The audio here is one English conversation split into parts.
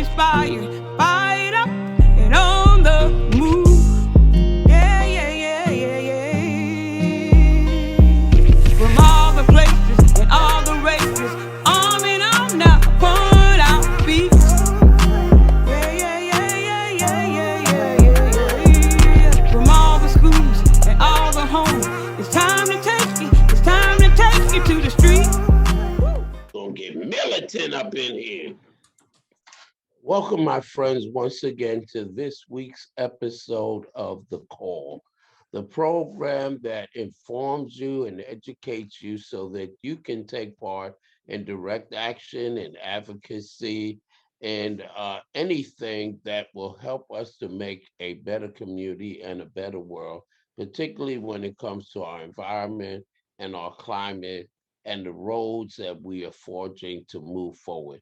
inspired, fired up, and on the move. Yeah, yeah, yeah, yeah, yeah. From all the places and all the races, arm in arm now, upon our feet. Yeah, yeah, yeah, yeah, yeah, yeah, yeah, yeah, yeah. From all the schools and all the homes, it's time to take it. It's time to take it to the street. Gonna get militant up in here. Welcome, my friends, once again to this week's episode of The Call, the program that informs you and educates you so that you can take part in direct action and advocacy and anything that will help us to make a better community and a better world, particularly when it comes to our environment and our climate and the roads that we are forging to move forward.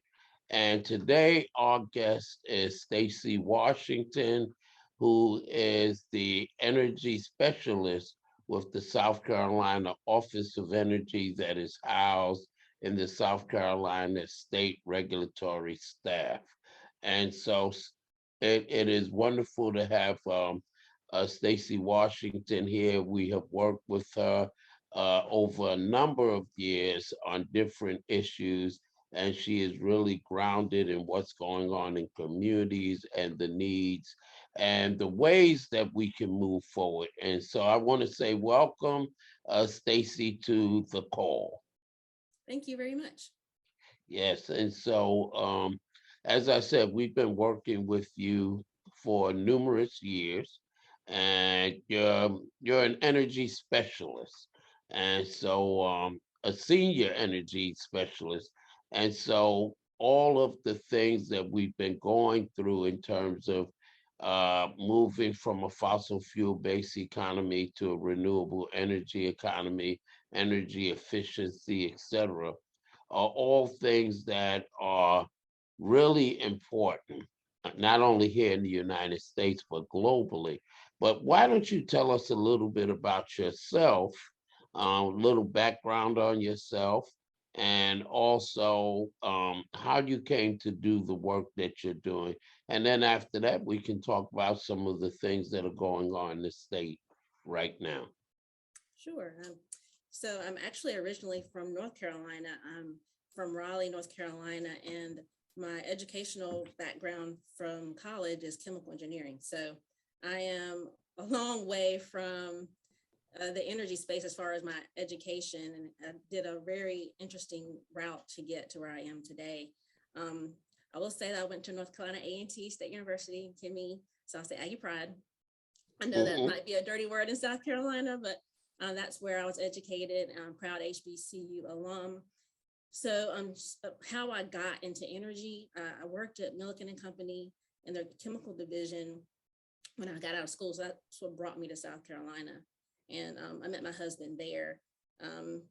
And today, our guest is Stacy Washington, who is the energy specialist with the South Carolina Office of Energy that is housed in the South Carolina State Regulatory Staff. And so it is wonderful to have Stacy Washington here. We have worked with her over a number of years on different issues, and she is really grounded in what's going on in communities and the needs and the ways that we can move forward. And so I want to say welcome, Stacy, to the call. Thank you very much. Yes, and so as I said, we've been working with you for numerous years, and you're an energy specialist, and so a senior energy specialist, and so all of the things that we've been going through in terms of moving from a fossil fuel based economy to a renewable energy economy, energy efficiency, etc., are all things that are really important, not only here in the United States, but globally. But why don't you tell us a little bit about yourself, a little background on yourself, and also how you came to do the work that you're doing. And then after that, we can talk about some of the things that are going on in the state right now. Sure. So I'm actually originally from North Carolina. I'm from Raleigh, North Carolina, and my educational background from college is chemical engineering. So I am a long way from the energy space as far as my education, and I did a very interesting route to get to where I am today. Um, I will say that I went to North Carolina A&T State University, Kimmy, so I'll say Aggie Pride. I know that Mhm. might be a dirty word in South Carolina, but that's where I was educated. I'm a proud HBCU alum. So how I got into energy, I worked at Milliken and Company in their chemical division when I got out of school. So that's what brought me to South Carolina. And I met my husband there. Um,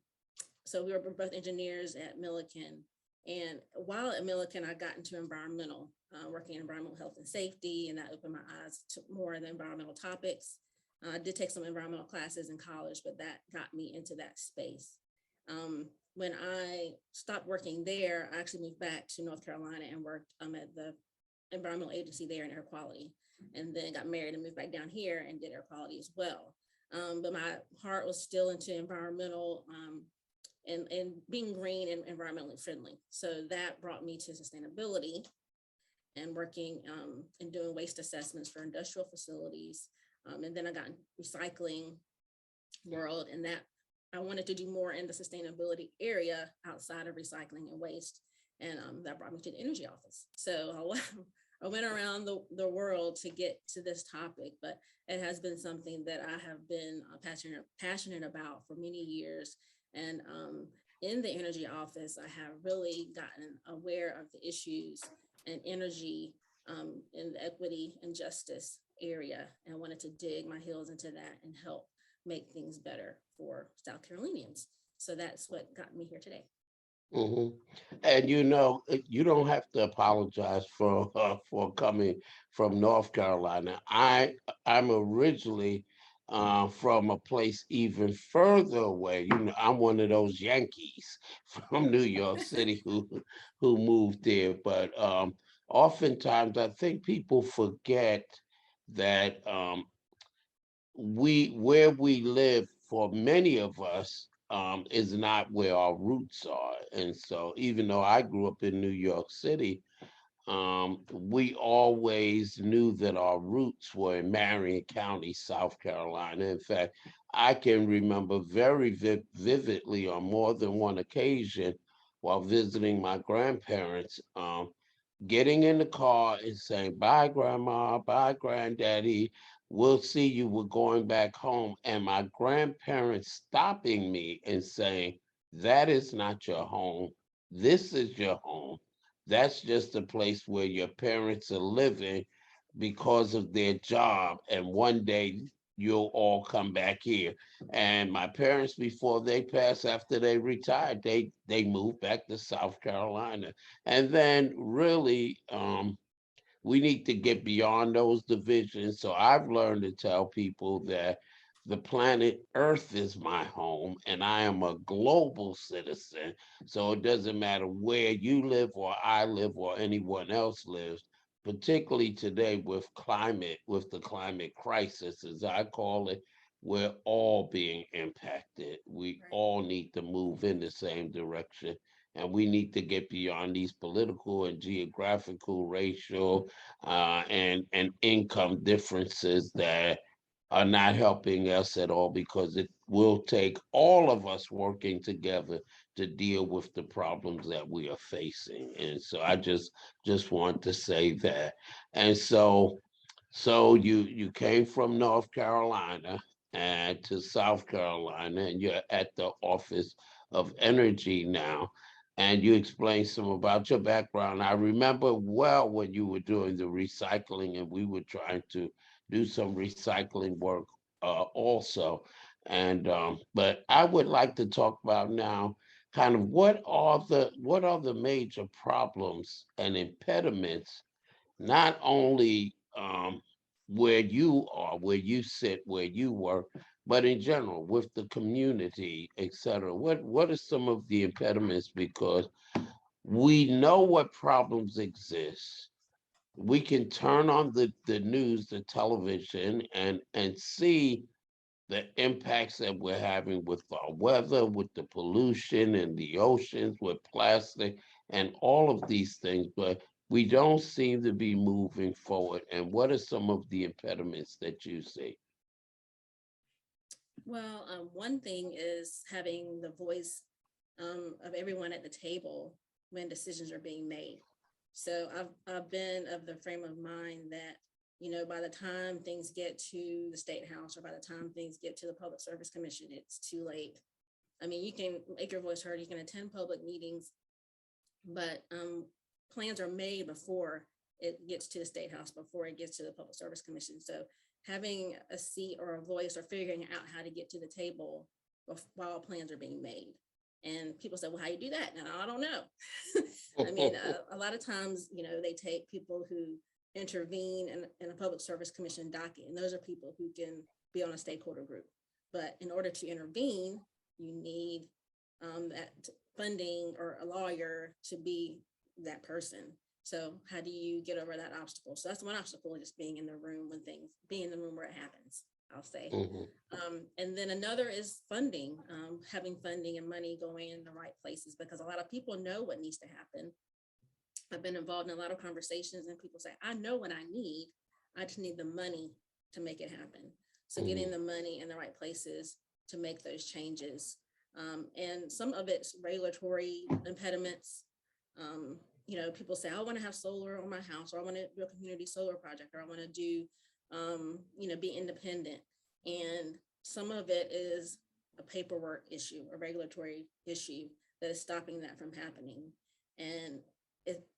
so we were both engineers at Milliken. And while at Milliken, I got into environmental, working in environmental health and safety, and that opened my eyes to more of the environmental topics. I did take some environmental classes in college, but that got me into that space. When I stopped working there, I actually moved back to North Carolina and worked at the environmental agency there in air quality, and then got married and moved back down here and did air quality as well. But my heart was still into environmental and being green and environmentally friendly. So that brought me to sustainability and working and doing waste assessments for industrial facilities. And then I got in recycling world, and that I wanted to do more in the sustainability area outside of recycling and waste. And that brought me to the energy office. So I went around the world to get to this topic, but it has been something that I have been passionate about for many years. And in the energy office, I have really gotten aware of the issues and energy in the equity and justice area, and wanted to dig my heels into that and help make things better for South Carolinians. So that's what got me here today. Hmm. And you don't have to apologize for coming from North Carolina. I'm originally from a place even further away. I'm one of those Yankees from New York City who moved there. But oftentimes I think people forget that where we live for many of us is not where our roots are. And so even though I grew up in New York City, we always knew that our roots were in Marion County, South Carolina. In fact, I can remember very vividly on more than one occasion while visiting my grandparents, getting in the car and saying, "Bye, grandma, bye, granddaddy. We'll see you. We're going back home." And my grandparents stopping me and saying, "That is not your home. This is your home. That's just a place where your parents are living because of their job. And one day you'll all come back here." And my parents, before they passed, after they retired, they moved back to South Carolina. And then really, we need to get beyond those divisions. So I've learned to tell people that the planet Earth is my home and I am a global citizen. So it doesn't matter where you live or I live or anyone else lives, particularly today with climate, with the climate crisis, as I call it. We're all being impacted. We Right. all need to move in the same direction, and we need to get beyond these political and geographical, racial, and income differences that are not helping us at all, because it will take all of us working together to deal with the problems that we are facing. And so I just want to say that. And so you came from North Carolina and to South Carolina, and you're at the Office of Energy now. And you explained some about your background. I remember well when you were doing the recycling, and we were trying to do some recycling work also. And but I would like to talk about now kind of what are the major problems and impediments, not only where you are, where you sit, where you work, but in general with the community, etc. What are some of the impediments? Because we know what problems exist. We can turn on the news, the television, and see the impacts that we're having with our weather, with the pollution in the oceans, with plastic, and all of these things, but we don't seem to be moving forward. And what are some of the impediments that you see? Well, one thing is having the voice of everyone at the table when decisions are being made. So I've been of the frame of mind that, by the time things get to the state house or by the time things get to the Public Service Commission, it's too late. I mean, you can make your voice heard, you can attend public meetings, but plans are made before it gets to the state house, before it gets to the Public Service Commission. So having a seat or a voice or figuring out how to get to the table while plans are being made. And people say, well, how you do that? Now, I don't know. I mean, a lot of times, they take people who intervene in a Public Service Commission docket, and those are people who can be on a stakeholder group. But in order to intervene, you need that funding or a lawyer to be that person. So how do you get over that obstacle? So that's one obstacle, just being in the room being in the room where it happens, I'll say. Mhm. And then another is funding, having funding and money going in the right places, because a lot of people know what needs to happen. I've been involved in a lot of conversations and people say, I know what I need. I just need the money to make it happen. So getting Mhm. the money in the right places to make those changes. And some of it's regulatory impediments. People say, I want to have solar on my house, or I want to do a community solar project, or I want to do, be independent. And some of it is a paperwork issue, a regulatory issue that is stopping that from happening. And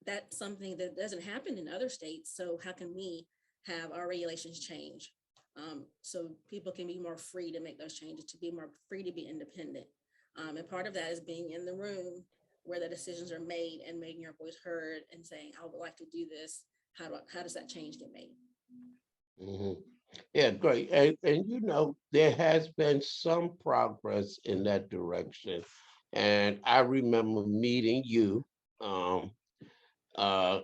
that's something that doesn't happen in other states. So how can we have our regulations change? So people can be more free to make those changes, to be more free to be independent. And part of that is being in the room where the decisions are made and making your voice heard and saying, I would like to do this. How does that change get made? Mhm. Yeah, great. And there has been some progress in that direction. And I remember meeting you um, uh,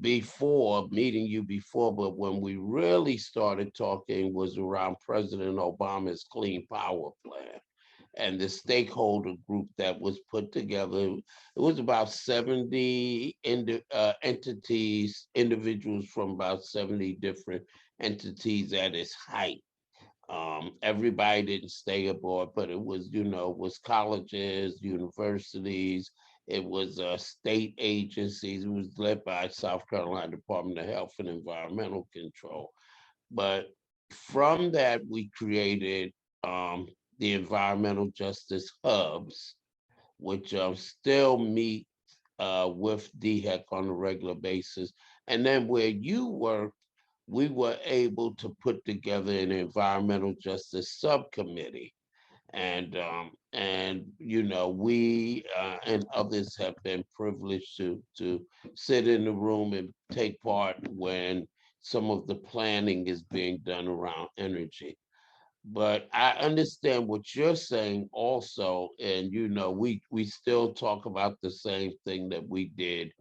before meeting you before, but when we really started talking was around President Obama's Clean Power Plan and the stakeholder group that was put together. It was about 70 entities, individuals from about 70 different entities at its height. Everybody didn't stay aboard, but it was, was colleges, universities, it was state agencies. It was led by South Carolina Department of Health and Environmental Control. But from that, we created the environmental justice hubs, which still meet with DHEC on a regular basis. And then where you work, we were able to put together an environmental justice subcommittee. And we and others have been privileged to sit in the room and take part when some of the planning is being done around energy. But I understand what you're saying also, and we still talk about the same thing that we did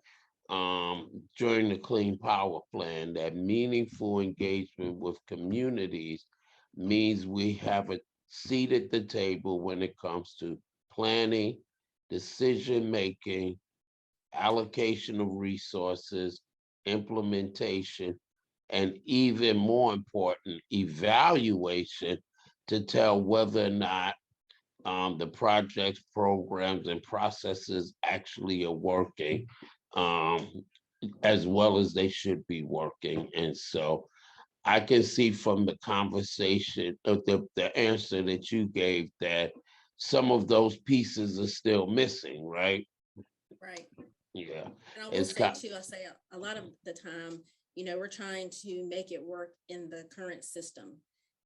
during the Clean Power Plan. That meaningful engagement with communities means we have a seat at the table when it comes to planning, decision making, allocation of resources, implementation, and even more important, evaluation to tell whether or not the projects, programs, and processes actually are working um, as well as they should be working. And so I can see from the conversation, the answer that you gave, that some of those pieces are still missing, right? Right. Yeah, And I will it's say got too, I say a lot of the time, we're trying to make it work in the current system.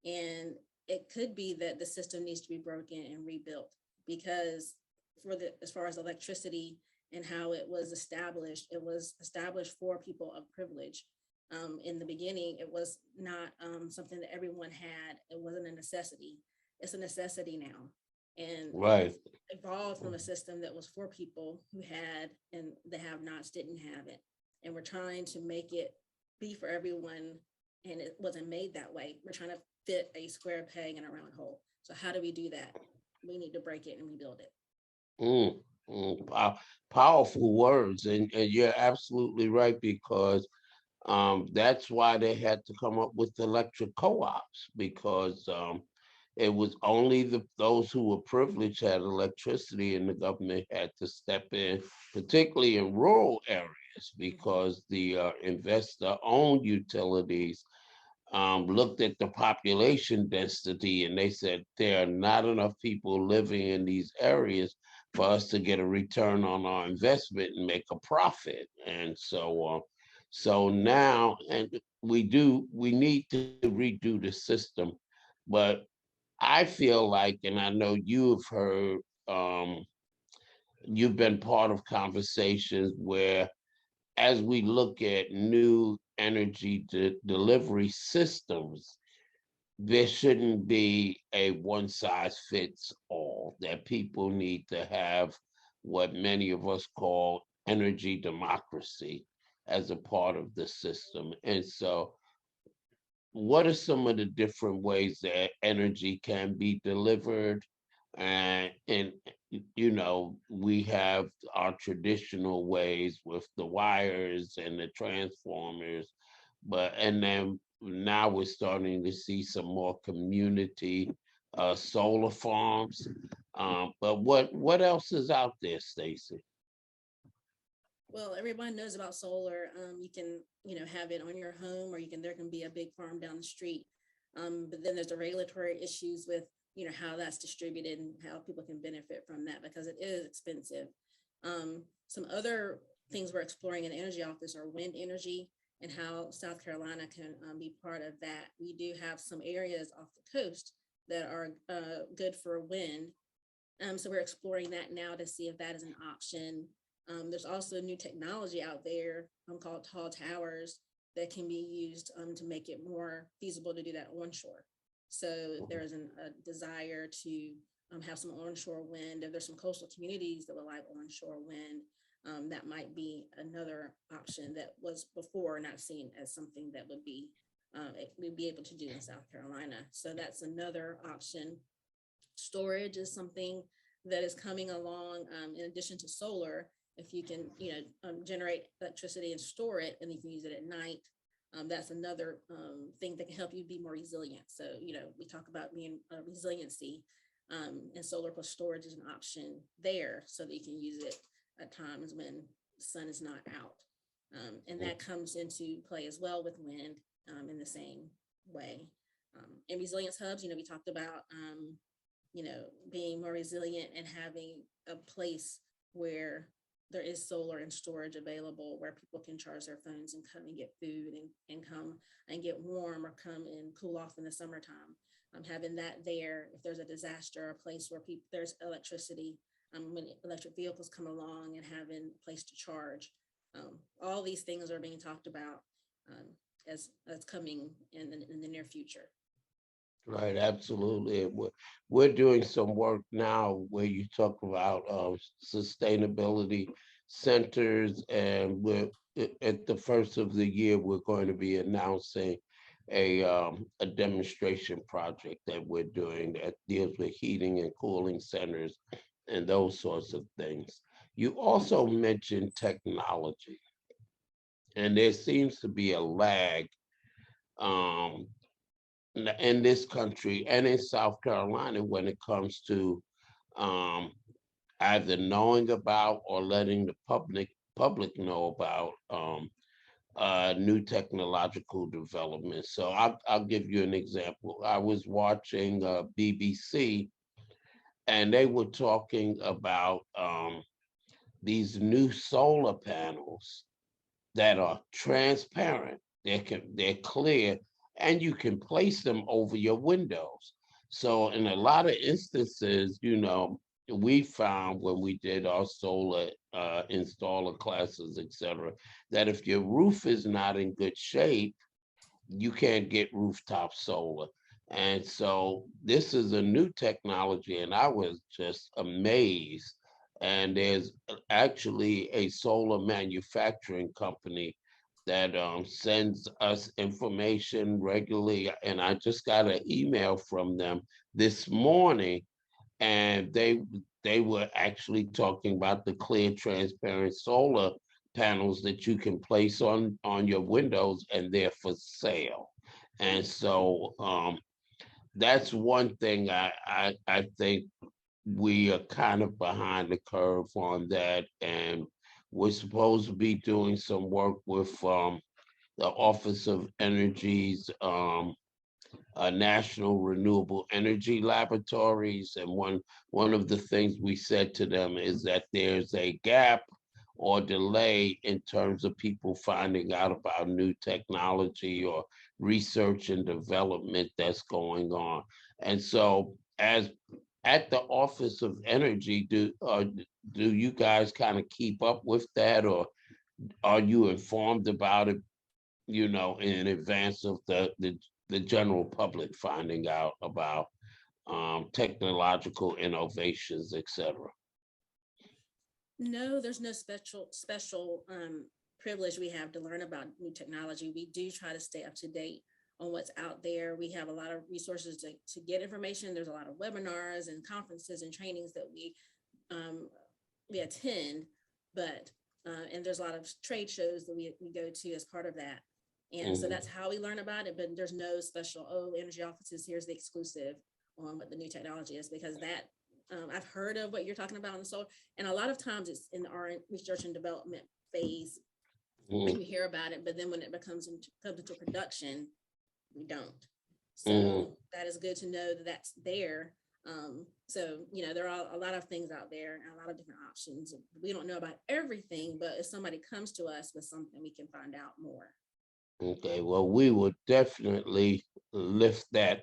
And it could be that the system needs to be broken and rebuilt because as far as electricity and how it was established for people of privilege. In the beginning, it was not something that everyone had. It wasn't a necessity. It's a necessity now. And right. evolved from a system that was for people who had and the have-nots didn't have it. And we're trying to make it be for everyone, and it wasn't made that way. We're trying to fit a square peg in a round hole. So how do we do that? We need to break it and rebuild it. Mm, Powerful words, and you're absolutely right, because that's why they had to come up with electric co-ops, because it was only those who were privileged had electricity, and the government had to step in, particularly in rural areas, because the investor-owned utilities looked at the population density, and they said there are not enough people living in these areas for us to get a return on our investment and make a profit. And so now, and we need to redo the system. But I feel like, and I know you've heard, you've been part of conversations where, as we look at new energy delivery systems, there shouldn't be a one size fits all, that people need to have what many of us call energy democracy as a part of the system. And so, what are some of the different ways that energy can be delivered? And we have our traditional ways with the wires and the transformers, and then now we're starting to see some more community solar farms. But what else is out there, Stacy? Well, everyone knows about solar. You can, have it on your home, or there can be a big farm down the street. But then there's the regulatory issues with, how that's distributed and how people can benefit from that because it is expensive. Some other things we're exploring in the energy office are wind energy and how South Carolina can be part of that. We do have some areas off the coast that are good for wind. So we're exploring that now to see if that is an option. There's also new technology out there called tall towers that can be used to make it more feasible to do that onshore. So there is a desire to have some onshore wind. If there's some coastal communities that would like onshore wind, that might be another option that was before not seen as something that we'd be able to do in South Carolina. So that's another option. Storage is something that is coming along, in addition to solar. If you can, generate electricity and store it, and you can use it at night, that's another thing that can help you be more resilient. So, we talk about being resiliency, and solar plus storage is an option there, so that you can use it at times when the sun is not out. And that comes into play as well with wind, in the same way. And resilience hubs, we talked about, being more resilient and having a place where there is solar and storage available, where people can charge their phones and come and get food, and come and get warm, or come and cool off in the summertime. Having that there, if there's a disaster, a place where there's electricity, when electric vehicles come along, and having a place to charge. All these things are being talked about, as coming in the near future. Right, absolutely. We're doing some work now where you talk about sustainability centers, and at the first of the year, we're going to be announcing a demonstration project that we're doing that deals with heating and cooling centers and those sorts of things. You also mentioned technology, and there seems to be a lag, um, in this country and in South Carolina when it comes to, um, either knowing about or letting the public know about, new technological developments. So I'll give you an example. I was watching BBC, and they were talking about, these new solar panels that are transparent. They're clear, and you can place them over your windows. So in a lot of instances, we found when we did our solar installer classes, etc., that if your roof is not in good shape, you can't get rooftop solar. And so this is a new technology, and I was just amazed. And there's actually a solar manufacturing company that sends us information regularly. And I just got an email from them this morning, and they were actually talking about the clear, transparent solar panels that you can place on your windows, and they're for sale. And so, that's one thing I think we are kind of behind the curve on that, and we're supposed to be doing some work with, the Office of Energy's, National Renewable Energy Laboratories. And one of the things we said to them is that there's a gap or delay in terms of people finding out about new technology or research and development that's going on. And so, as at the Office of Energy, do you guys kind of keep up with that, or are you informed about it, in advance of the general public finding out about, technological innovations, etc.? No, there's no special privilege we have to learn about new technology. We do try to stay up to date on what's out there. We have a lot of resources to get information. There's a lot of webinars and conferences and trainings that we attend, but and there's a lot of trade shows that we go to as part of that. And so that's how we learn about it. But there's no special, energy offices, here's the exclusive on what the new technology is, because that I've heard of what you're talking about in the solar, and a lot of times it's in our research and development phase when we hear about it, but then when it comes into production, we don't. So that is good to know that that's there. So there are a lot of things out there and a lot of different options. We don't know about everything, but if somebody comes to us with something, we can find out more. Okay, well, we will definitely lift that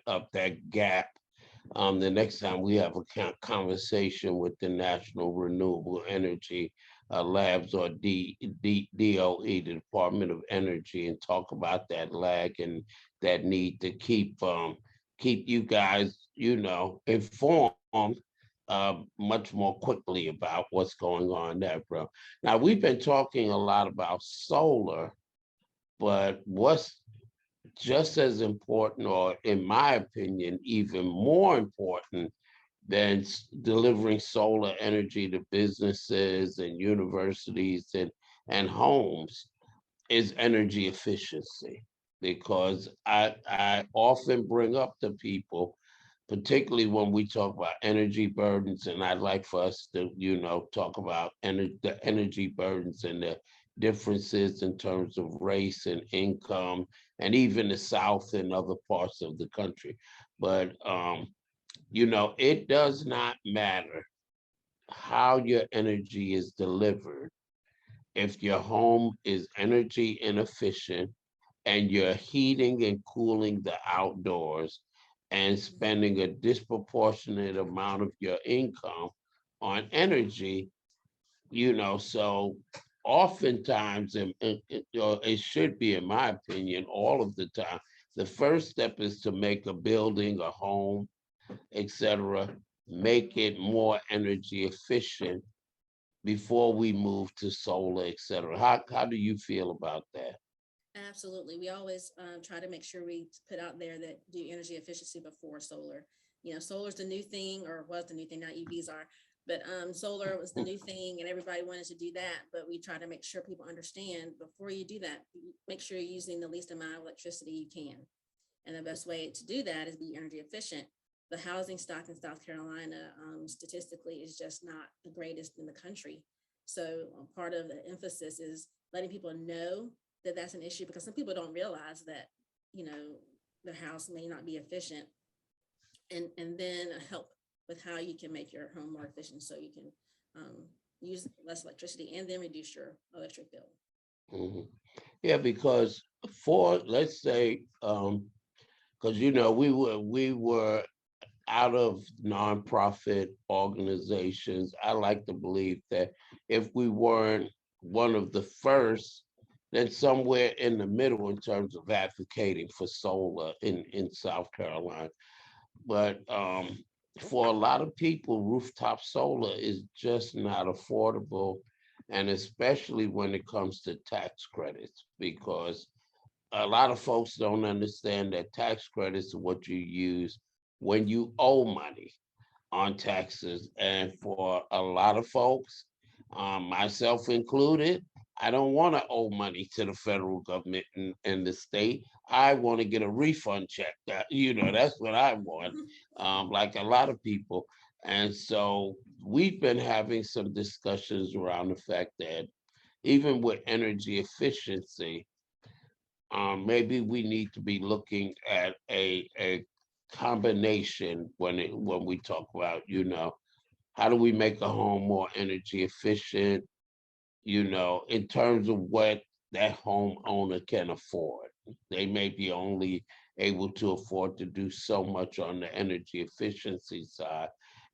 gap, the next time we have a conversation with the National Renewable Energy Labs, or DOE, the Department of Energy, and talk about that lag and that need to keep you guys, informed much more quickly about what's going on there, bro. Now, we've been talking a lot about solar, but what's just as important, or in my opinion, even more important than delivering solar energy to businesses and universities and homes is energy efficiency. Because I often bring up to people, particularly when we talk about energy burdens, and I'd like for us to, talk about the energy burdens and the differences in terms of race and income, and even the South and other parts of the country. But it does not matter how your energy is delivered if your home is energy inefficient and you're heating and cooling the outdoors and spending a disproportionate amount of your income on energy, so oftentimes, it should be, in my opinion, all of the time, the first step is to make a building, a home, etc., make it more energy efficient before we move to solar, etc. How do you feel about that? Absolutely. We always try to make sure we put out there that do energy efficiency before solar. Solar is the new thing, or was the new thing, now EVs are, but solar was the new thing and everybody wanted to do that. But we try to make sure people understand before you do that, make sure you're using the least amount of electricity you can. And the best way to do that is be energy efficient. The housing stock in South Carolina, statistically, is just not the greatest in the country. So part of the emphasis is letting people know that that's an issue, because some people don't realize that, their house may not be efficient, and then help with how you can make your home more efficient so you can use less electricity and then reduce your electric bill. Mhm. Yeah, because let's say, because we were out of nonprofit organizations. I like to believe that if we weren't one of the first, then somewhere in the middle in terms of advocating for solar in South Carolina. But for a lot of people, rooftop solar is just not affordable, and especially when it comes to tax credits, because a lot of folks don't understand that tax credits are what you use when you owe money on taxes. And for a lot of folks, myself included, I don't want to owe money to the federal government and the state. I want to get a refund check. That's what I want, like a lot of people. And so we've been having some discussions around the fact that even with energy efficiency, maybe we need to be looking at a combination when we talk about, how do we make a home more energy efficient, in terms of what that homeowner can afford. They may be only able to afford to do so much on the energy efficiency side.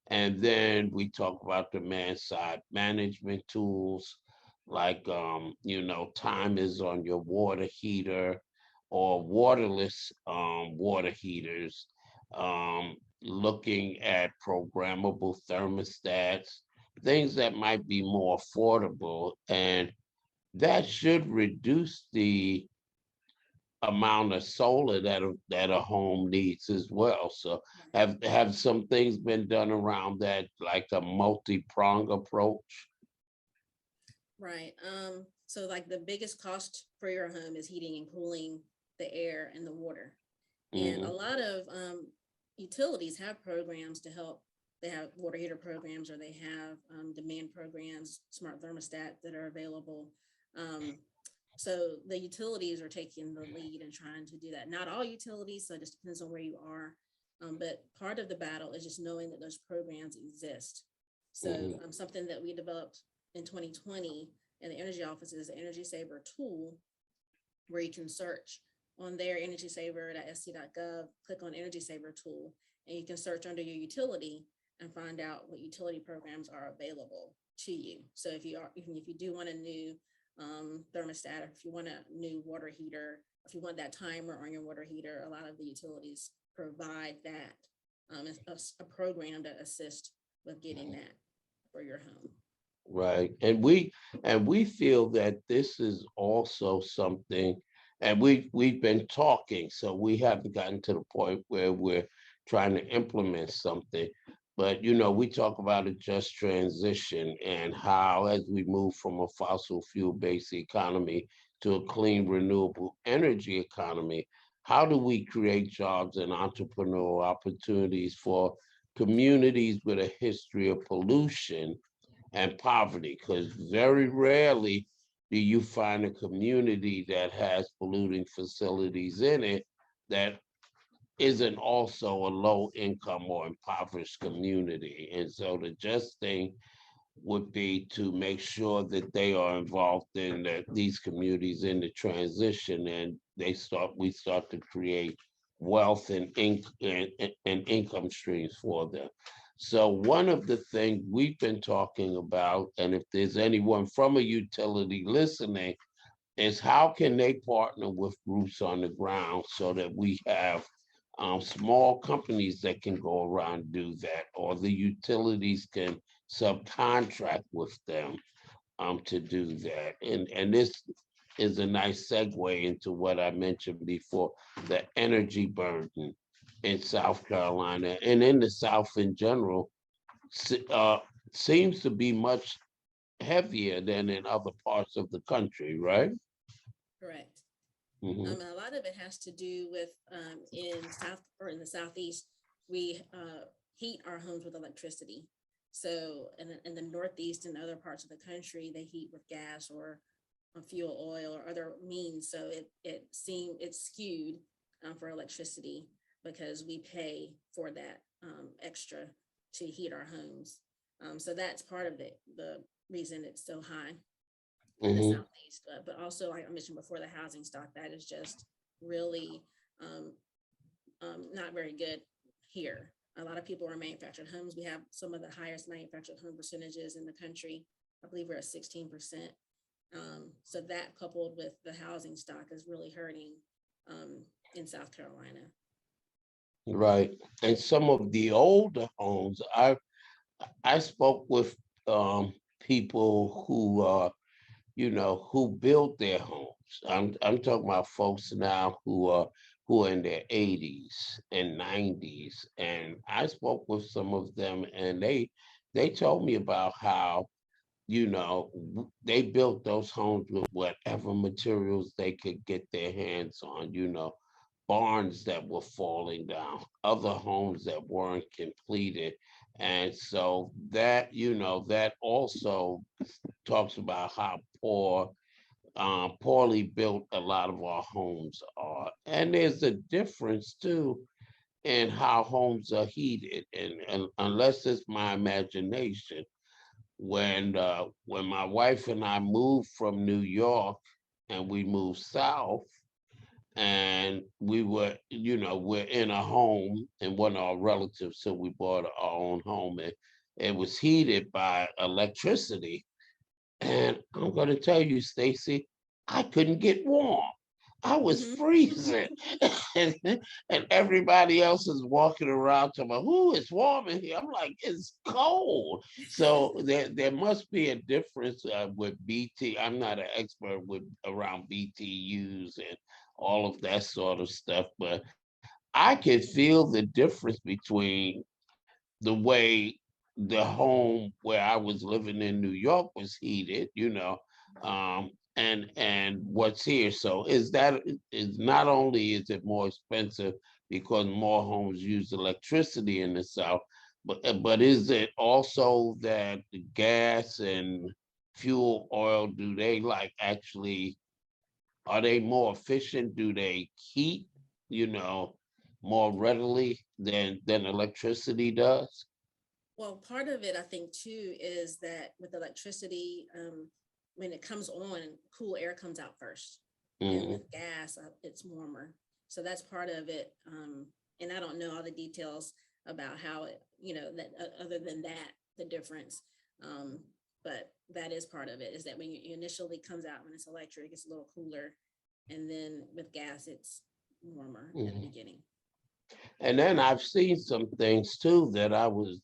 And then we talk about demand side management tools, like, timers on your water heater or waterless water heaters, looking at programmable thermostats, things that might be more affordable, and that should reduce the amount of solar that a home needs as well. So have some things been done around that, like a multi-prong approach? Right. So like the biggest cost for your home is heating and cooling the air and the water. And a Hmm. lot of utilities have programs to help. They have water heater programs, or they have demand programs, smart thermostat that are available. Um, so the utilities are taking the lead and trying to do that. Not all utilities, so it just depends on where you are. But part of the battle is just knowing that those programs exist. So Hmm. something that we developed in 2020 in the energy office is the Energy Saver tool, where you can search on their energysaver.sc.gov, click on Energy Saver tool, and you can search under your utility and find out what utility programs are available to you. So even if you do want a new thermostat, or if you want a new water heater, if you want that timer on your water heater, a lot of the utilities provide that, a program to assist with getting that for your home. Right. And we feel that this is also something, and we've been talking, so we haven't gotten to the point where we're trying to implement something. But we talk about a just transition and how as we move from a fossil fuel based economy to a clean renewable energy economy, how do we create jobs and entrepreneurial opportunities for communities with a history of pollution and poverty, because very rarely do you find a community that has polluting facilities in it that isn't also a low income or impoverished community. And so the just thing would be to make sure that they are involved in these communities in the transition, and we start to create wealth and income streams for them. So one of the things we've been talking about, and if there's anyone from a utility listening, is how can they partner with groups on the ground so that we have small companies that can go around and do that, or the utilities can subcontract with them to do that. And this is a nice segue into what I mentioned before, the energy burden in South Carolina and in the South in general uh, seems to be much heavier than in other parts of the country, right? Correct. Hmm. A lot of it has to do with in the southeast, we heat our homes with electricity. So in the northeast and other parts of the country, they heat with gas or fuel oil or other means. So it's skewed for electricity because we pay for that extra to heat our homes. So that's part of the reason it's so high in the Hmm. southeast. But also, like I mentioned before, the housing stock that is just really um, not very good here. A lot of people are manufactured homes. We have some of the highest manufactured home percentages in the country. I believe we're at 16%. So that coupled with the housing stock is really hurting in South Carolina. Right. And some of the older homes, I spoke with people who built their homes. I'm talking about folks now who are in their 80s and 90s. And I spoke with some of them, and they told me about how they built those homes with whatever materials they could get their hands on, barns that were falling down, other homes that weren't completed. And so that also talks about how poorly built a lot of our homes are. And there's a difference too in how homes are heated. And unless it's my imagination, when my wife and I moved from New York and we moved south, and we're in a home and one of our relatives, so we bought our own home, and it was heated by electricity. And I'm going to tell you, Stacy, I couldn't get warm. I was Mm-hmm. freezing. and, and everybody else is walking around talking about, "Who is warm in here?" I'm like, "It's cold." So there must be a difference with BT. I'm not an expert with around BTUs and all of that sort of stuff, but I could feel the difference between the way the home where I was living in New York was heated, and what's here. So is not only is it more expensive because more homes use electricity in the South, but is it also that the gas and fuel oil, do they like actually, are they more efficient? Do they heat, you know, more readily than electricity does? Well, part of it, I think, too, is that with electricity, when it comes on, cool air comes out first. And Mhm. with gas, it's warmer. So that's part of it. And I don't know all the details about how that other than that, the difference. Um, but that is part of it, is that when you initially comes out when it's electric, it's a little cooler. And then with gas, it's warmer at the Mhm. beginning. And then I've seen some things too that I was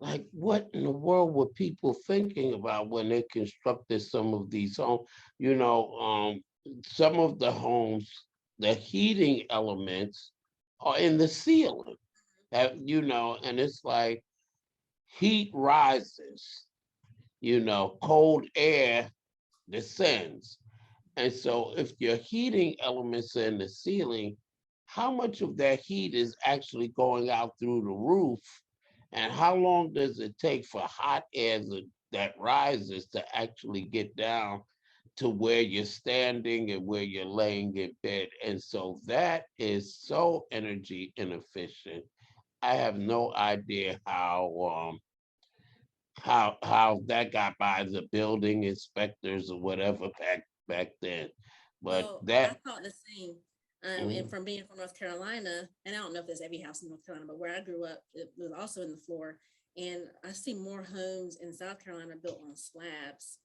like, what in the world were people thinking about when they constructed some of these homes? You know, some of the homes, the heating elements are in the ceiling. And it's like heat rises, cold air descends. And so if your heating elements are in the ceiling, how much of that heat is actually going out through the roof? And how long does it take for hot air that rises to actually get down to where you're standing and where you're laying in bed? And so that is so energy inefficient. I have no idea how that got by the building inspectors or whatever back then. But Well, I that thought the same. And mhm, from being from North Carolina, and I don't know if there's every house in North Carolina, but where I grew up, it was also in the floor. And I see more homes in South Carolina built on slabs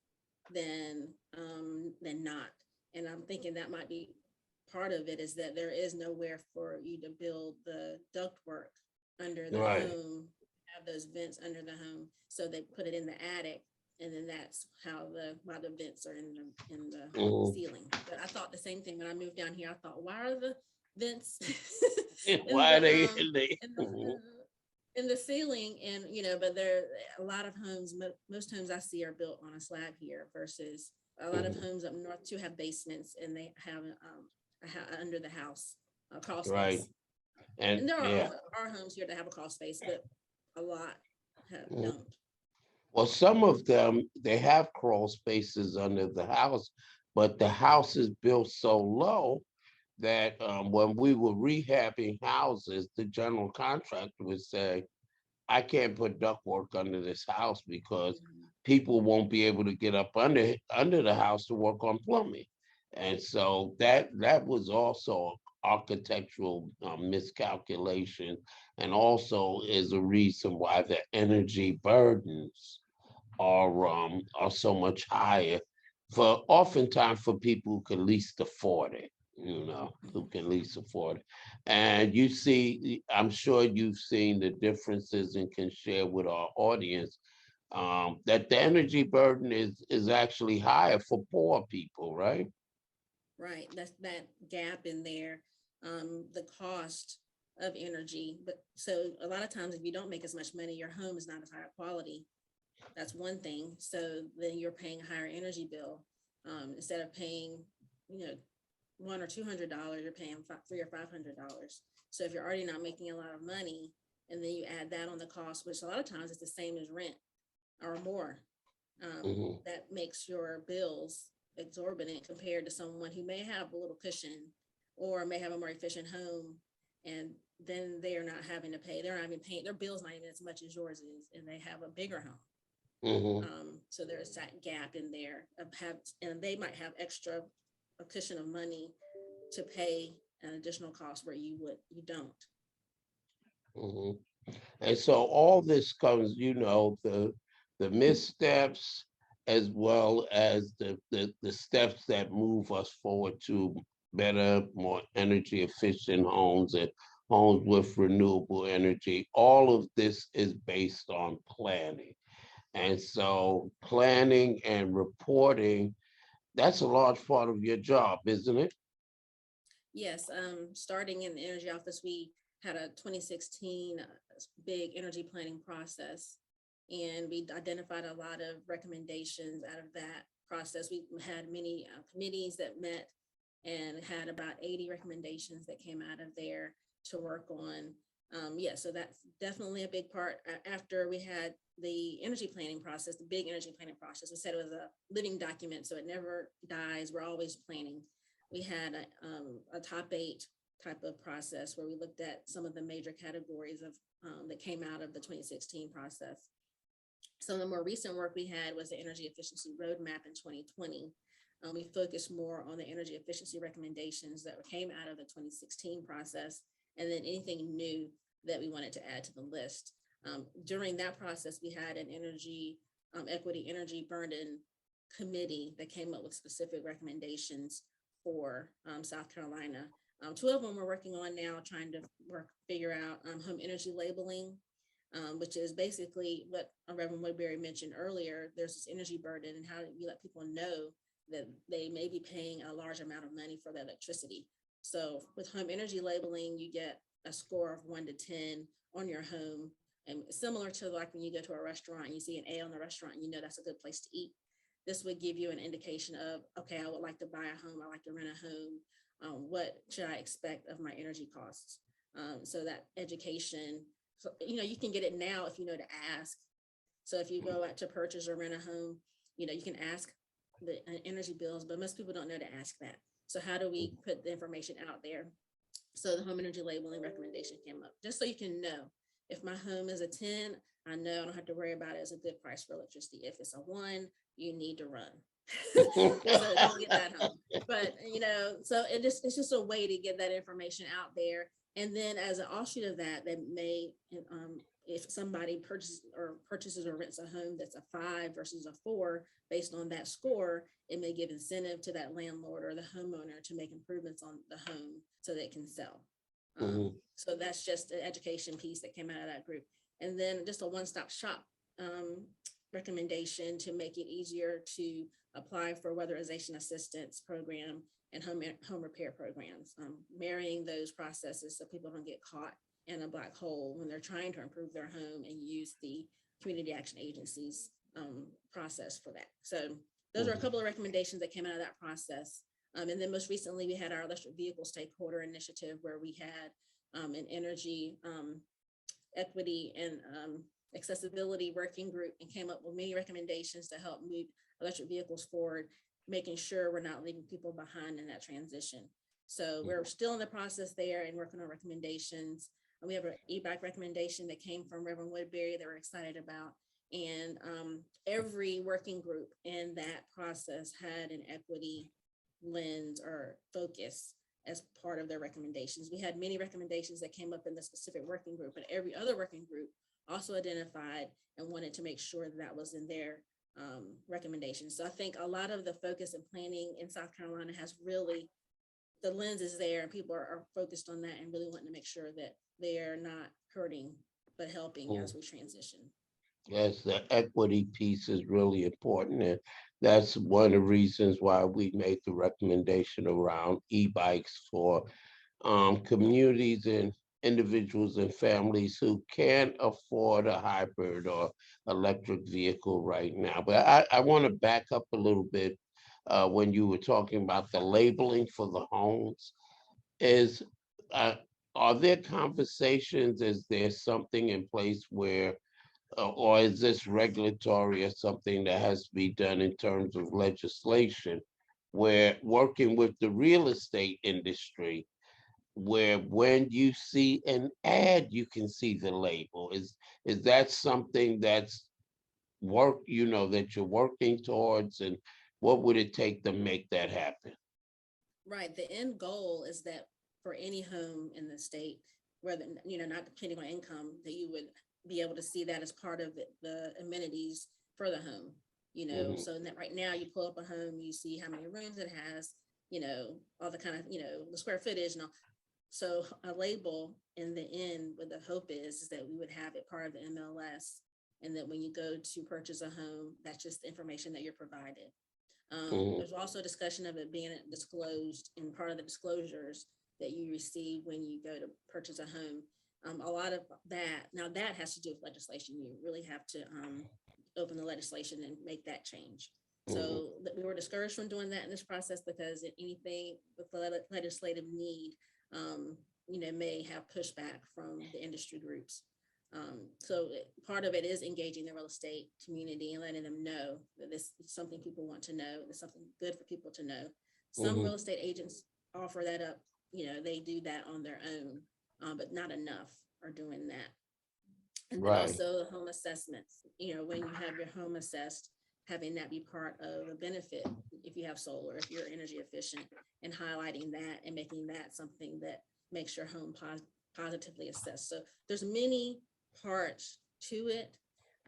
than not. And I'm thinking that might be part of it, is that there is nowhere for you to build the ductwork under the right. home, have those vents under the home. So they put it in the attic, and then that's how the vents are in the Mhm. ceiling. But I thought the same thing when I moved down here. I thought, why are the vents in Why the they in the in the in the ceiling? And but there a lot of homes, most homes I see are built on a slab here, versus a lot of Mhm. homes up north too have basements, and they have under the house a crawl Right. space. And And there yeah. are homes here that have a crawl space, but a lot Mhm. don't. Well, some of them they have crawl spaces under the house, but the house is built so low that when we were rehabbing houses, the general contractor would say, I can't put ductwork under this house because Mhm. people won't be able to get up under the house to work on plumbing. And so that was also architectural miscalculation, and also is a reason why the energy burdens are so much higher for oftentimes for people who can least afford it, who Mhm. can least afford it. And you see, I'm sure you've seen the differences and can share with our audience that the energy burden is actually higher for poor people, right? Right. That's that gap in there, the cost of energy. But so a lot of times, if you don't make as much money, your home is not as high quality. That's one thing. So then you're paying a higher energy bill. Instead of paying, you know, $100 or $200, you're paying $300 or $500. So if you're already not making a lot of money, and then you add that on the cost, which a lot of times is the same as rent or more, Hmm. that makes your bills exorbitant compared to someone who may have a little cushion or may have a more efficient home, and then they are not having to pay. They're not even paying their bills, not even as much as yours is, and they have a bigger home. Hmm. So there's that gap in there of have, and they might have extra a cushion of money to pay an additional cost where you don't. Hmm. And so all this comes, the missteps as well as the steps that move us forward to better, more energy efficient homes and homes with renewable energy. All of this is based on planning. And so planning and reporting, that's a large part of your job, isn't it? Yes, starting in the energy office, we had a 2016 big energy planning process, and we identified a lot of recommendations out of that process. We had many committees that met and had about 80 recommendations that came out of there to work on. Yeah, so that's definitely a big part. After we had the energy planning process, the big energy planning process, we said it was a living document, so it never dies. We're always planning. We had a top eight type of process where we looked at some of the major categories of that came out of the 2016 process. Some of the more recent work we had was the energy efficiency roadmap in 2020. We focused more on the energy efficiency recommendations that came out of the 2016 process, and then anything new that we wanted to add to the list. During that process, we had an energy equity energy burden committee that came up with specific recommendations for South Carolina. Two of them we're working on now, trying to figure out home energy labeling. which is basically what Reverend Woodbury mentioned earlier. There's this energy burden, and how you let people know that they may be paying a large amount of money for the electricity. So with home energy labeling, you get a score of 1 to 10 on your home. And similar to like when you go to a restaurant and you see an A on the restaurant, and you know that's a good place to eat. This would give you an indication of, okay, I would like to buy a home, I like to rent a home. What should I expect of my energy costs? So that education, so, you can get it now if you know to ask. So if you go out to purchase or rent a home, you can ask the energy bills, but most people don't know to ask that. So how do we put the information out there? So the home energy labeling recommendation came up, just so you can know. If my home is a 10, I know I don't have to worry about it as a good price for electricity. If it's a 1, you need to run. So don't get that home. But so it's just a way to get that information out there. And then as an offshoot of that, that may if somebody purchases or rents a home that's a 5 versus a 4, based on that score, it may give incentive to that landlord or the homeowner to make improvements on the home so they can sell. So that's just an education piece that came out of that group. And then just a one-stop shop recommendation to make it easier to apply for weatherization assistance program and home repair programs, marrying those processes so people don't get caught in a black hole when they're trying to improve their home and use the community action agencies process for that. So those are a couple of recommendations that came out of that process. And then most recently, we had our electric vehicle stakeholder initiative, where we had an energy equity and accessibility working group, and came up with many recommendations to help move electric vehicles forward, making sure we're not leaving people behind in that transition. So we're still in the process there and working on recommendations. We have an e-bike recommendation that came from Reverend Woodbury that we're excited about. And every working group in that process had an equity lens or focus as part of their recommendations. We had many recommendations that came up in the specific working group, but every other working group also identified and wanted to make sure that was in their recommendations. So I think a lot of the focus and planning in South Carolina has really, the lens is there, and people are focused on that and really wanting to make sure that they are not hurting, but helping as we transition. Yes, the equity piece is really important. And that's one of the reasons why we made the recommendation around e-bikes for communities and individuals and families who can't afford a hybrid or electric vehicle right now. But I want to back up a little bit when you were talking about the labeling for the homes. Is uh, are there conversations? Is there something in place where or is this regulatory or something that has to be done in terms of legislation, where working with the real estate industry, where when you see an ad, you can see the label? Is that something that's that you're working towards, and what would it take to make that happen? Right. The end goal is that for any home in the state, whether, not depending on income, that you would be able to see that as part of the amenities for the home, Mhm. so that right now you pull up a home, you see how many rooms it has, all the kind of, the square footage and all. So a label in the end, what the hope is that we would have it part of the MLS. And that when you go to purchase a home, that's just the information that you're provided. Mhm. There's also discussion of it being disclosed in part of the disclosures that you receive when you go to purchase a home. A lot of that, now that has to do with legislation. You really have to open the legislation and make that change. Mhm. So we were discouraged from doing that in this process because anything with the legislative need, may have pushback from the industry groups. So part of it is engaging the real estate community and letting them know that this is something people want to know. It's something good for people to know. Some Mhm. real estate agents offer that up. They do that on their own, but not enough are doing that. And then Right. also home assessments. When you have your home assessed, having that be part of the benefit if you have solar, if you're energy efficient, and highlighting that and making that something that makes your home positively assessed. So there's many parts to it,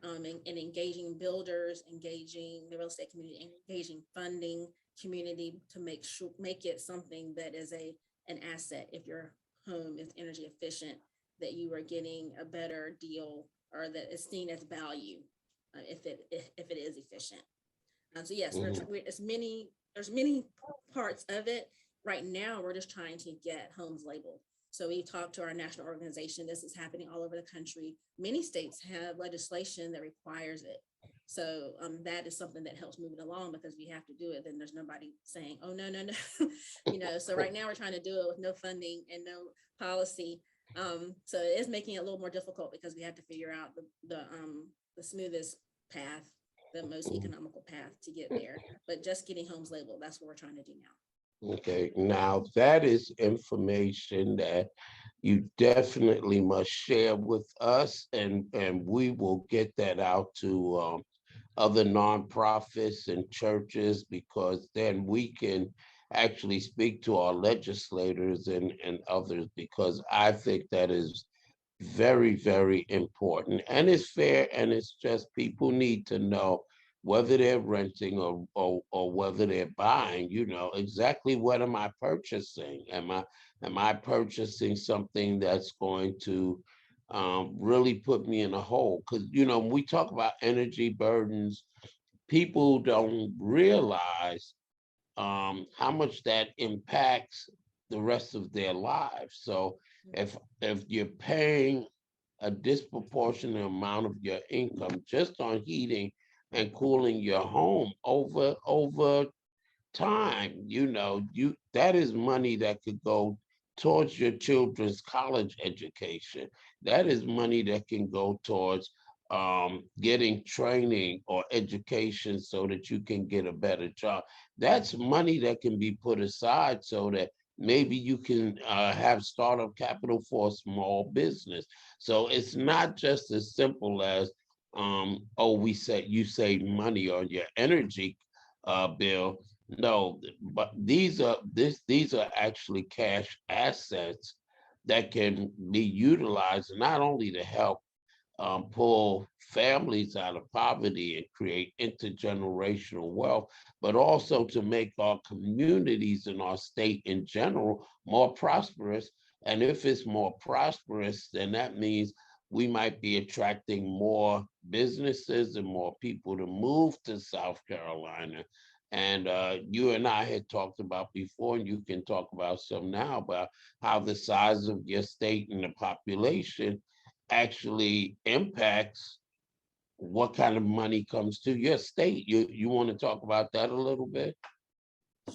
and engaging builders, engaging the real estate community, engaging funding community to make it something that is an asset. If your home is energy efficient, that you are getting a better deal or that is seen as value if it is efficient. So yes, Mhm. there's many parts of it. Right now, we're just trying to get homes labeled. So we talked to our national organization. This is happening all over the country. Many states have legislation that requires it. So that is something that helps move it along because we have to do it. Then there's nobody saying, "Oh no, no, no," So right now we're trying to do it with no funding and no policy. So it is making it a little more difficult because we have to figure out the smoothest path, the most economical path to get there. But just getting homes labeled, that's what we're trying to do now. Okay, now that is information that you definitely must share with us, and we will get that out to other nonprofits and churches, because then we can actually speak to our legislators and others, because I think that is very, very important. And it's fair, and it's just people need to know whether they're renting or whether they're buying, exactly what am I purchasing? Am I purchasing something that's going to really put me in a hole? Because when we talk about energy burdens, people don't realize how much that impacts the rest of their lives. So if you're paying a disproportionate amount of your income just on heating and cooling your home over time, that is money that could go towards your children's college education. That is money that can go towards getting training or education so that you can get a better job. That's money that can be put aside so that maybe you can have startup capital for a small business. So it's not just as simple as oh, you save money on your energy bill. No, but these are actually cash assets that can be utilized not only to help pull families out of poverty and create intergenerational wealth, but also to make our communities and our state in general more prosperous. And if it's more prosperous, then that means we might be attracting more businesses and more people to move to South Carolina. And you and I had talked about before, and you can talk about some now, about how the size of your state and the population actually impacts what kind of money comes to your state. You want to talk about that a little bit?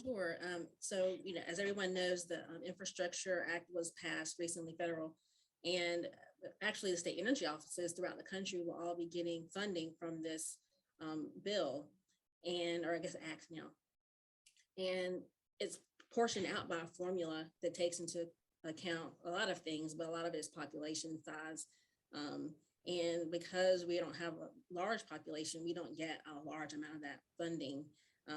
Sure. So, as everyone knows, the Infrastructure Act was passed recently, federal, and actually the state energy offices throughout the country will all be getting funding from this bill, or I guess act now. And it's portioned out by a formula that takes into account a lot of things, but a lot of it is population size. And because we don't have a large population, we don't get a large amount of that funding.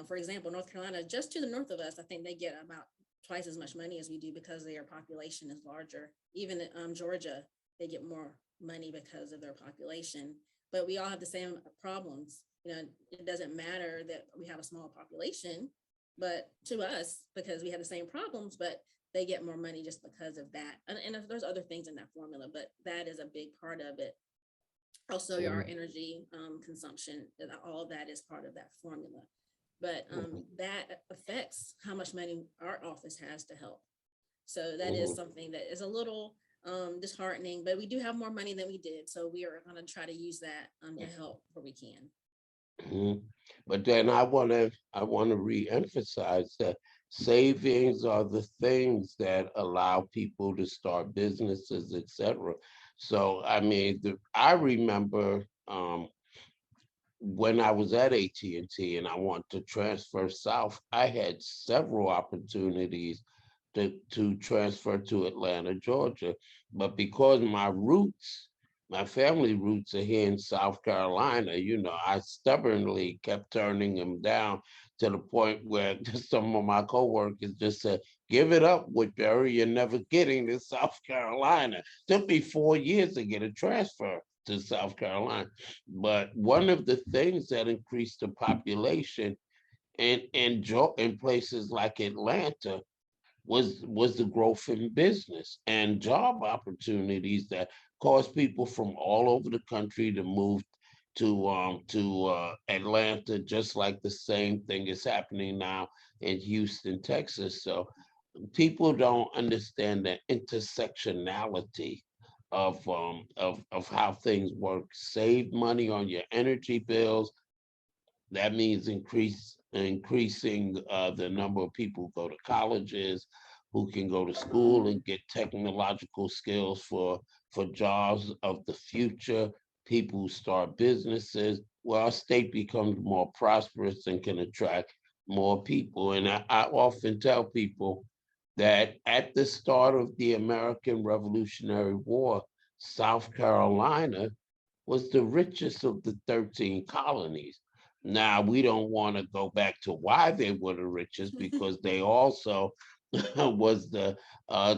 For example, North Carolina, just to the north of us, I think they get about twice as much money as we do because their population is larger. Even Georgia, they get more money because of their population. But we all have the same problems. It doesn't matter that we have a small population, but to us, because we have the same problems, but they get more money just because of that. And there's other things in that formula, but that is a big part of it. Also, our energy consumption, all of that is part of that formula. But that affects how much money our office has to help. So that is something that is a little disheartening, but we do have more money than we did. So we are going to try to use that to help where we can. Mhm. But then I want to re-emphasize that savings are the things that allow people to start businesses, etc. So I mean, I remember when I was at AT&T and I want to transfer south, I had several opportunities to transfer to Atlanta, Georgia. But because my family roots are here in South Carolina, I stubbornly kept turning them down, to the point where some of my coworkers just said, give it up, Woodbury, you're never getting to South Carolina. Took me 4 years to get a transfer to South Carolina. But one of the things that increased the population in places like Atlanta was the growth in business and job opportunities that caused people from all over the country to move to Atlanta, just like the same thing is happening now in Houston, Texas. So people don't understand the intersectionality of how things work. Save money on your energy bills. That means increasing the number of people who go to colleges, who can go to school and get technological skills for jobs of the future. People who start businesses. Well, our state becomes more prosperous and can attract more people. And I often tell people that at the start of the American Revolutionary War, South Carolina was the richest of the 13 colonies. Now, we don't want to go back to why they were the richest, because they also was the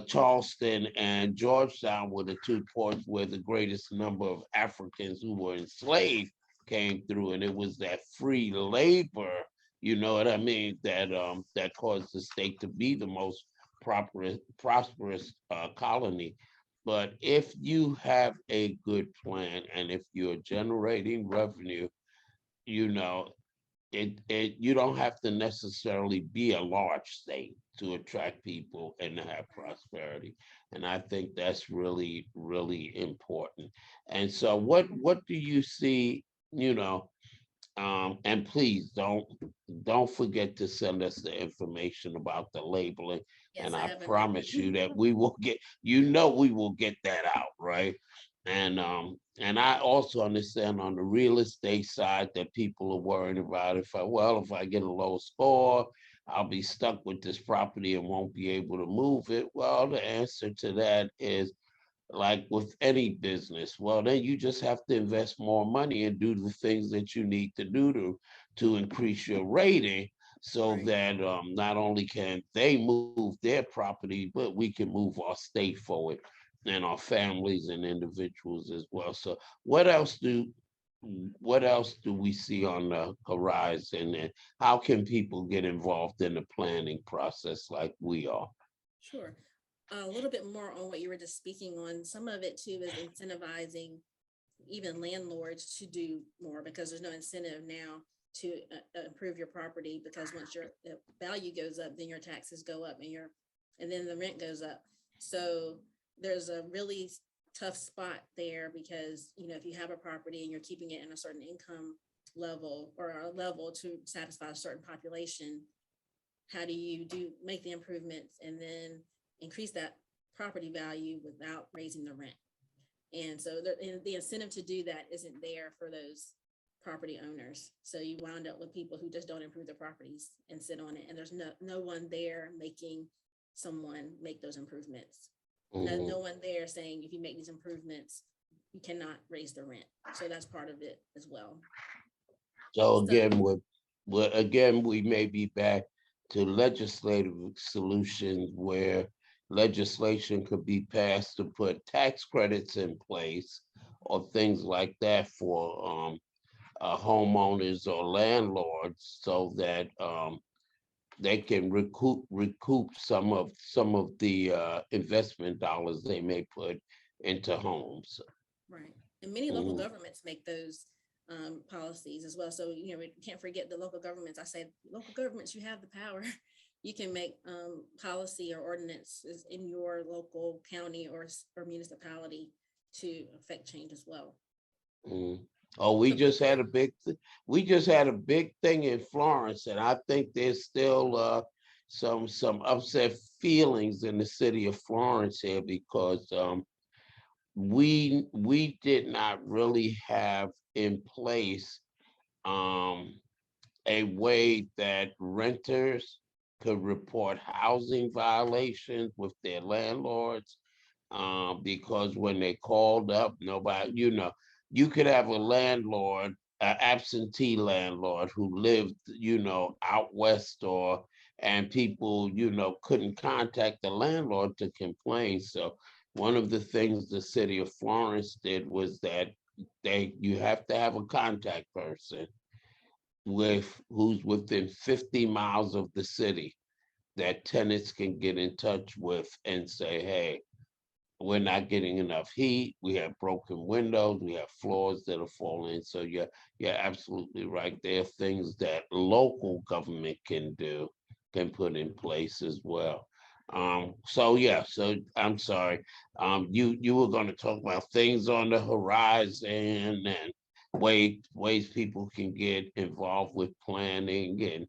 Charleston and Georgetown were the two ports where the greatest number of Africans who were enslaved came through, and it was that free labor, you know what I mean, that caused the state to be the most prosperous colony. But if you have a good plan and if you're generating revenue, you know, it you don't have to necessarily be a large state to attract people and to have prosperity. And I think that's really important. And so what do you see, you know, and please don't forget to send us the information about the labeling. Yes, And I I have been. promise you that we will get, you know, we will get that out, right? And I also understand on the real estate side that people are worrying about, if I get a low score, I'll be stuck with this property and won't be able to move it. Well, the answer to that is, like with any business, well, then you just have to invest more money and do the things that you need to do to increase your rating, so Right. that not only can they move their property, but we can move our state forward and our families and individuals as well. So what else do we see on the horizon, and how can people get involved in the planning process like we are? Sure. A little bit more on what you were just speaking on. Some of it too is incentivizing even landlords to do more, because there's no incentive now to improve your property, because once your value goes up, then your taxes go up and then the rent goes up. So there's a really tough spot there, because if you have a property and you're keeping it in a certain income level or a level to satisfy a certain population, how do you make the improvements and then increase that property value without raising the rent? And so the incentive to do that isn't there for those property owners. So you wound up with people who just don't improve their properties and sit on it, and there's no one there making someone make those improvements. No one there saying, if you make these improvements, you cannot raise the rent. So that's part of it as well. So So again, we may be back to legislative solutions where legislation could be passed to put tax credits in place or things like that for homeowners or landlords, so that they can recoup some of the investment dollars they may put into homes. right. And many local Mhm. governments make those policies as well. So, we can't forget the local governments. I say local governments, you have the power. You can make policy or ordinances in your local county or municipality to affect change as well. Mhm. Oh, So before, we just had a big thing in Florence, and I think there's still some upset feelings in the city of Florence here, because we did not really have in place um, a way that renters could report housing violations with their landlords, because when they called up, nobody, you could have a landlord, an absentee landlord who lived, out west, and people, couldn't contact the landlord to complain. So one of the things the city of Florence did was that you have to have a contact person who's within 50 miles of the city, that tenants can get in touch with and say, hey, we're not getting enough heat. We have broken windows. We have floors that are falling. So you're absolutely right. There are things that local government can do, can put in place as well. So yeah, so I'm sorry. You were going to talk about things on the horizon and ways people can get involved with planning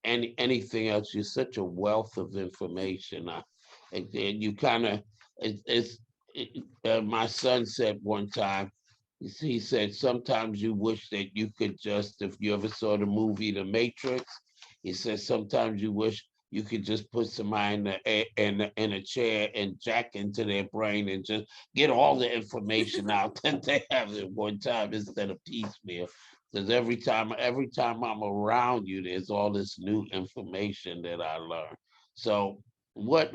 and anything else. You're such a wealth of information. And you kind of, it's my son said one time, he said, sometimes you wish that you could just, if you ever saw the movie The Matrix, he said, sometimes you wish you could just put somebody in a chair and jack into their brain and just get all the information out that they have at one time instead of piecemeal. Because every time I'm around you, there's all this new information that I learn. So what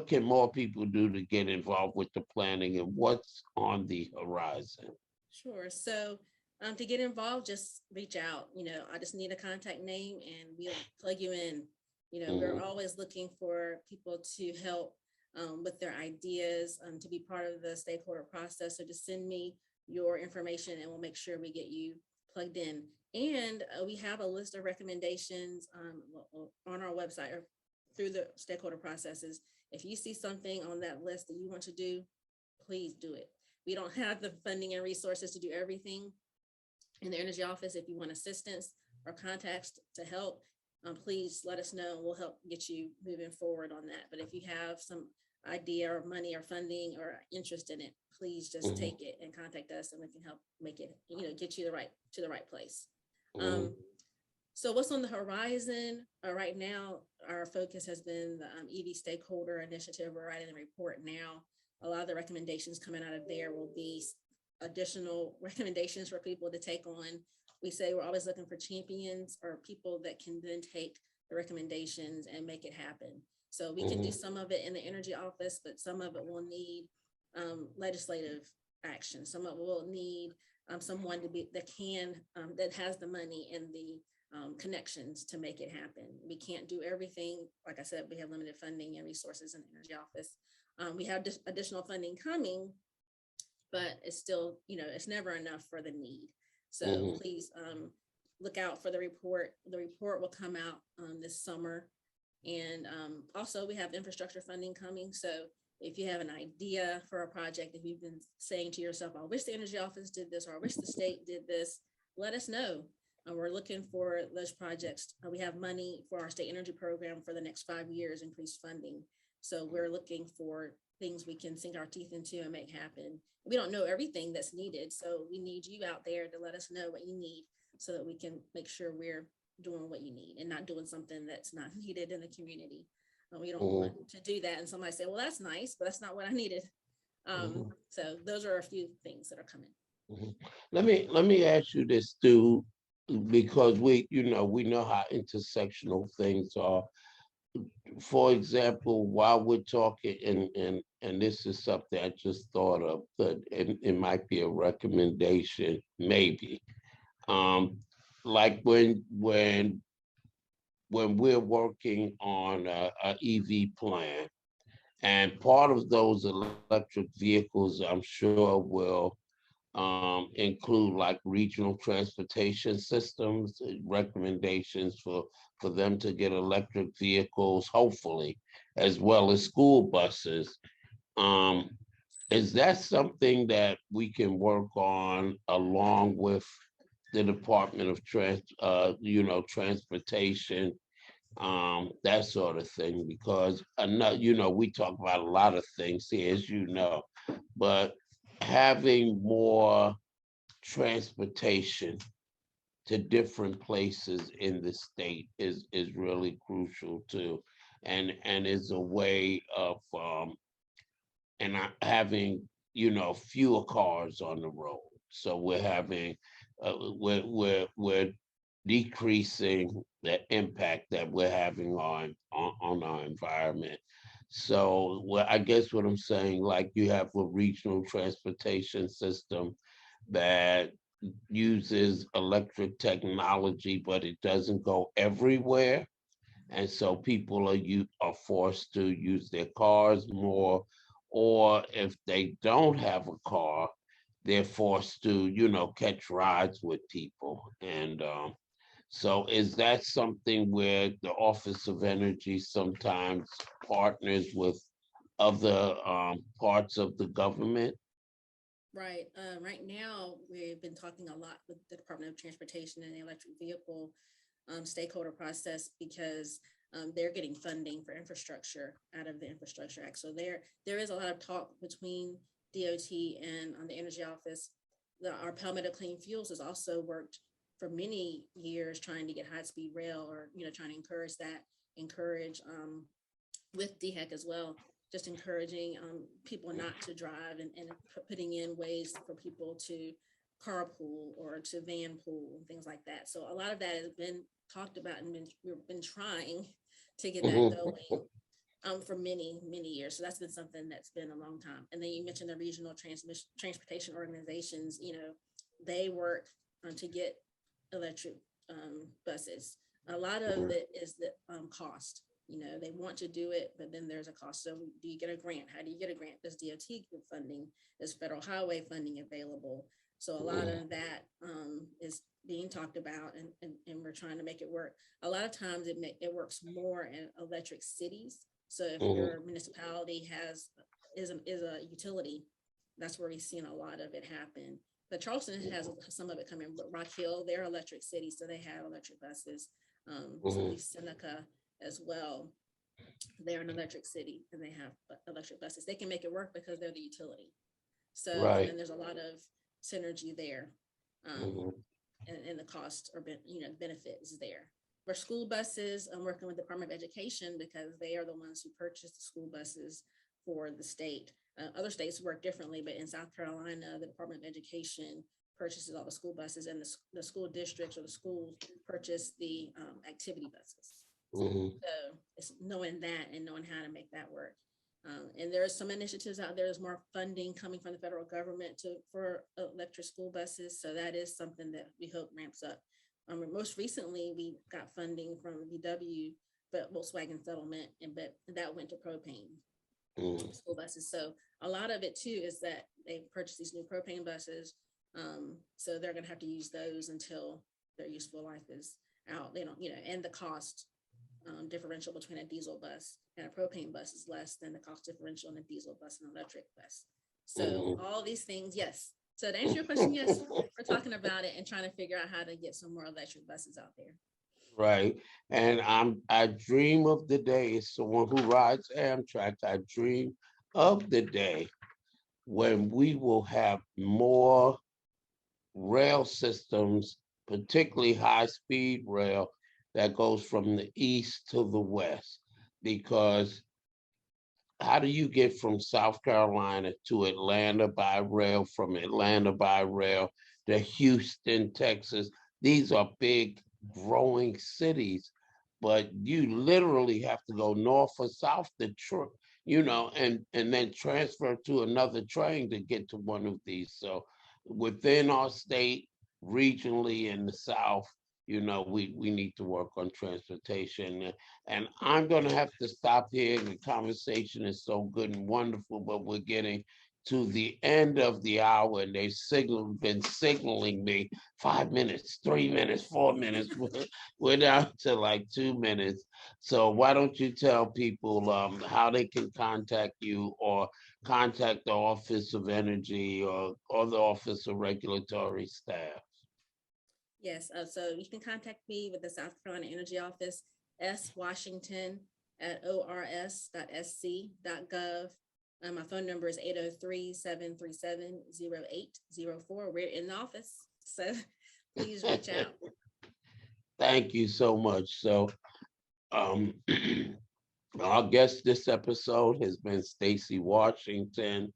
can more people do to get involved with the planning and what's on the horizon? Sure. So to get involved, just reach out. I just need a contact name and we'll plug you in. We're Hmm. always looking for people to help with their ideas, to be part of the stakeholder process. So just send me your information and we'll make sure we get you plugged in. And we have a list of recommendations on our website or through the stakeholder processes. If you see something on that list that you want to do, please do it. We don't have the funding and resources to do everything in the energy office. If you want assistance or contacts to help, please let us know. We'll help get you moving forward on that. But if you have some idea or money or funding or interest in it, please just Hmm. take it and contact us and we can help make it, get you to the right place. Hmm. Um, so what's on the horizon right now? Our focus has been the EV stakeholder initiative. We're writing the report now. A lot of the recommendations coming out of there will be additional recommendations for people to take on. We say we're always looking for champions or people that can then take the recommendations and make it happen. So we can do Hmm. some of it in the energy office, but some of it will need legislative action. Some of it will need someone to be that has the money and the connections to make it happen. We can't do everything. Like I said, we have limited funding and resources in the energy office. We have additional funding coming, but it's still, it's never enough for the need. So Hmm. please look out for the report. The report will come out this summer. And also we have infrastructure funding coming. So if you have an idea for a project, if you've been saying to yourself, I wish the energy office did this, or I wish the state did this, let us know. We're looking for those projects. We have money for our state energy program for the next 5 years, increased funding. So we're looking for things we can sink our teeth into and make happen. We don't know everything that's needed. So we need you out there to let us know what you need so that we can make sure we're doing what you need and not doing something that's not needed in the community. We don't want Hmm. to do that and somebody say, well, that's nice, but that's not what I needed. Hmm. So those are a few things that are coming. Hmm. Let me ask you this too, because we know how intersectional things are. For example, while we're talking, and this is something I just thought of, that it might be a recommendation, maybe. Um, like when we're working on a EV plan, and part of those electric vehicles, I'm sure, will include like regional transportation systems, recommendations for them to get electric vehicles, hopefully, as well as school buses. Um, is that something that we can work on along with the Department of Transportation, that sort of thing? Because we talk about a lot of things here, as you know, but having more transportation to different places in the state is really crucial too, and is a way of having fewer cars on the road. So we're decreasing the impact that we're having on our environment. So I guess what I'm saying, like you have a regional transportation system that uses electric technology, but it doesn't go everywhere. And so people are forced to use their cars more, or if they don't have a car, they're forced to, catch rides with people. And so is that something where the Office of Energy sometimes partners with other parts of the government? Right. Right now, we've been talking a lot with the Department of Transportation and the electric vehicle stakeholder process because they're getting funding for infrastructure out of the Infrastructure Act. So there is a lot of talk between DOT and the Energy Office. Our Palmetto Clean Fuels has also worked for many years trying to get high speed rail, or trying to encourage that, encourage with DHEC as well, just encouraging people not to drive, and putting in ways for people to carpool or to van pool and things like that. So a lot of that has been talked about, and we've been trying to get that Mhm. going for many, many years. So that's been something that's been a long time. And then you mentioned the regional transportation organizations, they work to get electric buses. A lot of it is the cost. They want to do it, but then there's a cost. So do you get a grant? How do you get a grant? Does DOT get funding? Is federal highway funding available? So a lot of that is being talked about, and we're trying to make it work. A lot of times it works more in electric cities. So if your municipality is a utility, that's where we've seen a lot of it happen. But Charleston has some of it coming, but Rock Hill, they're electric city, so they have electric buses. So Seneca as well, they're an electric city and they have electric buses. They can make it work because they're the utility. So, and Right. then there's a lot of synergy there, Mhm. and the cost or benefit is there. For school buses, I'm working with the Department of Education because they are the ones who purchase the school buses for the state. Other states work differently, but in South Carolina, the Department of Education purchases all the school buses, and the school districts or the schools purchase the activity buses. Mhm. So it's knowing that and knowing how to make that work. And there are some initiatives out there. There's more funding coming from the federal government for electric school buses. So that is something that we hope ramps up. Most recently, we got funding from VW, but Volkswagen settlement, but that went to propane Mhm. school buses. So a lot of it too is that they purchased these new propane buses. So they're going to have to use those until their useful life is out. They don't, and the cost differential between a diesel bus and a propane bus is less than the cost differential in a diesel bus and electric bus. So Mhm. all these things, yes. So to answer your question, yes, we're talking about it and trying to figure out how to get some more electric buses out there. Right. And I dream of the day, as someone who rides Amtrak, I dream of the day when we will have more rail systems, particularly high-speed rail that goes from the east to the west. Because how do you get from South Carolina to Atlanta by rail, from Atlanta by rail to Houston, Texas? These are big growing cities, but you literally have to go north or south and then transfer to another train to get to one of these. So within our state, regionally in the South, we need to work on transportation. And I'm going to have to stop here. The conversation is so good and wonderful, but we're getting to the end of the hour, and been signaling me 5 minutes, 3 minutes, 4 minutes. We're down to like 2 minutes. So why don't you tell people how they can contact you, or contact the Office of Energy, or the Office of Regulatory Staff? Yes. So you can contact me with the South Carolina Energy Office, S Washington at ors.sc.gov. My phone number is 803-737-0804. We're in the office. So please reach out. Thank you so much. So um, our guest this episode has been Stacy Washington,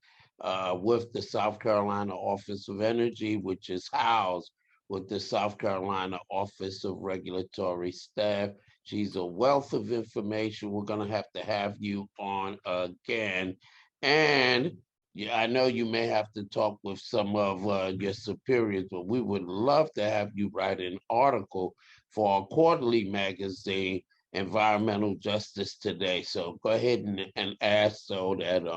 with the South Carolina Office of Energy, which is housed with the South Carolina Office of Regulatory Staff. She's a wealth of information. We're going to have you on again. And yeah, I know you may have to talk with some of your superiors, but we would love to have you write an article for our quarterly magazine, Environmental Justice Today. So go ahead and ask so that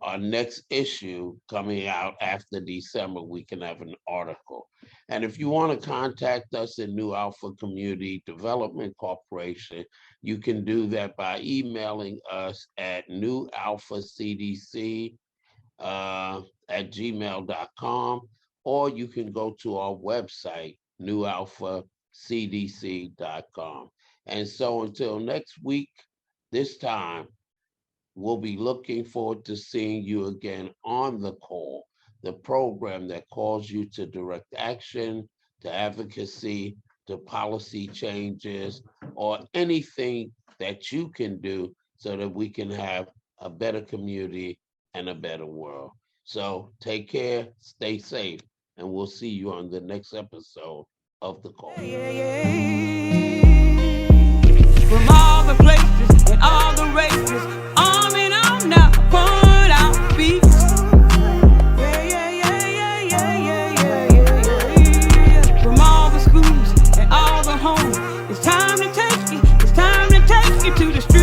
our next issue coming out after December, we can have an article. And if you want to contact us in New Alpha Community Development Corporation, you can do that by emailing us at newalphacdc at gmail.com, or you can go to our website, newalphacdc.com. And so until next week, this time, we'll be looking forward to seeing you again on The Call, the program that calls you to direct action, to advocacy, to policy changes, or anything that you can do so that we can have a better community and a better world. So take care, stay safe, and we'll see you on the next episode of The Call. From all the places and all the races, on and on now, put out beats. From all the schools and all the homes, it's time to take you to the street.